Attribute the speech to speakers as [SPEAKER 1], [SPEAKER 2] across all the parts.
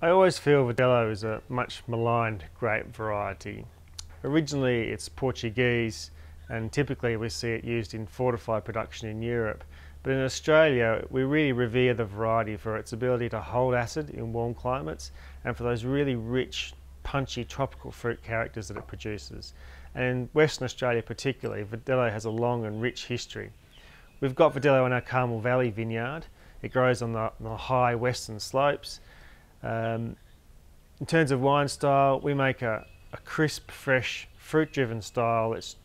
[SPEAKER 1] I always feel Verdelho is a much maligned grape variety. Originally it's Portuguese, and typically we see it used in fortified production in Europe. But in Australia we really revere the variety for its ability to hold acid in warm climates and for those really rich, punchy tropical fruit characters that it produces. And in Western Australia particularly, Verdelho has a long and rich history. We've got Verdelho in our Carmel Valley vineyard. It grows on the high western slopes. In terms of wine style, we make a crisp, fresh, fruit-driven style. It's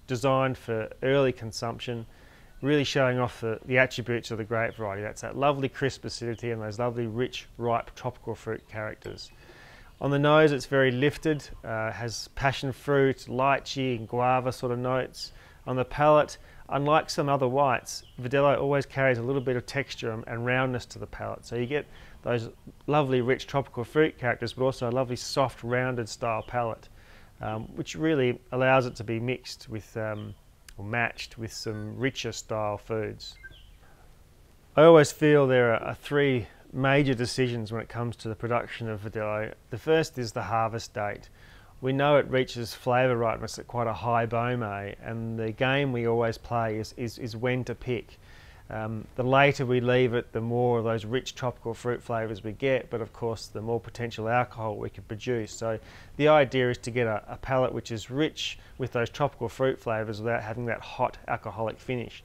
[SPEAKER 1] designed for early consumption, really showing off the attributes of the grape variety. That's that lovely crisp acidity and those lovely rich, ripe tropical fruit characters. On the nose it's very lifted, has passion fruit, lychee and guava sort of notes. On the palate, unlike some other whites, Verdelho always carries a little bit of texture and roundness to the palate. So you get those lovely rich tropical fruit characters, but also a lovely soft rounded style palate, which really allows it to be mixed with or matched with some richer style foods. I always feel there are three major decisions when it comes to the production of Verdelho. The first is the harvest date. We know it reaches flavour ripeness at quite a high bome, and the game we always play is when to pick. The later we leave it, the more of those rich tropical fruit flavours we get, but of course the more potential alcohol we can produce. So the idea is to get a palate which is rich with those tropical fruit flavours without having that hot alcoholic finish.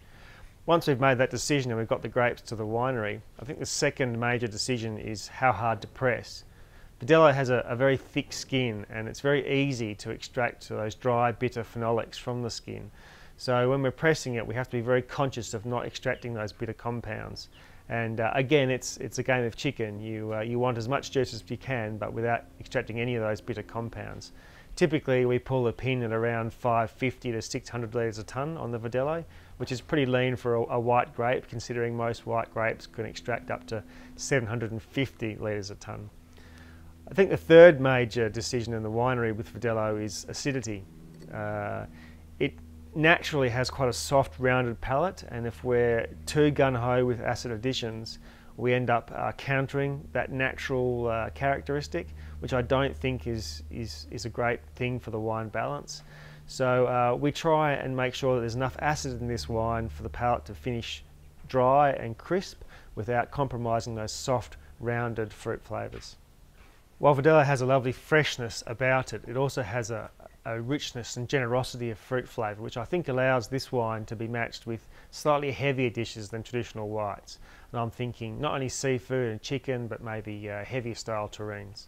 [SPEAKER 1] Once we've made that decision and we've got the grapes to the winery, I think the second major decision is how hard to press. Verdelho has a very thick skin, and it's very easy to extract those dry, bitter phenolics from the skin. So when we're pressing it, we have to be very conscious of not extracting those bitter compounds. And again, it's a game of chicken. You want as much juice as you can, but without extracting any of those bitter compounds. Typically, we pull the pin at around 550 to 600 litres a tonne on the Verdelho, which is pretty lean for a white grape, considering most white grapes can extract up to 750 litres a tonne. I think the third major decision in the winery with Verdelho is acidity. It naturally has quite a soft, rounded palate, and if we're too gung-ho with acid additions, we end up countering that natural characteristic, which I don't think is a great thing for the wine balance. So we try and make sure that there's enough acid in this wine for the palate to finish dry and crisp without compromising those soft, rounded fruit flavours. While Verdelho has a lovely freshness about it, it also has a richness and generosity of fruit flavour, which I think allows this wine to be matched with slightly heavier dishes than traditional whites. And I'm thinking not only seafood and chicken, but maybe heavier style terrines.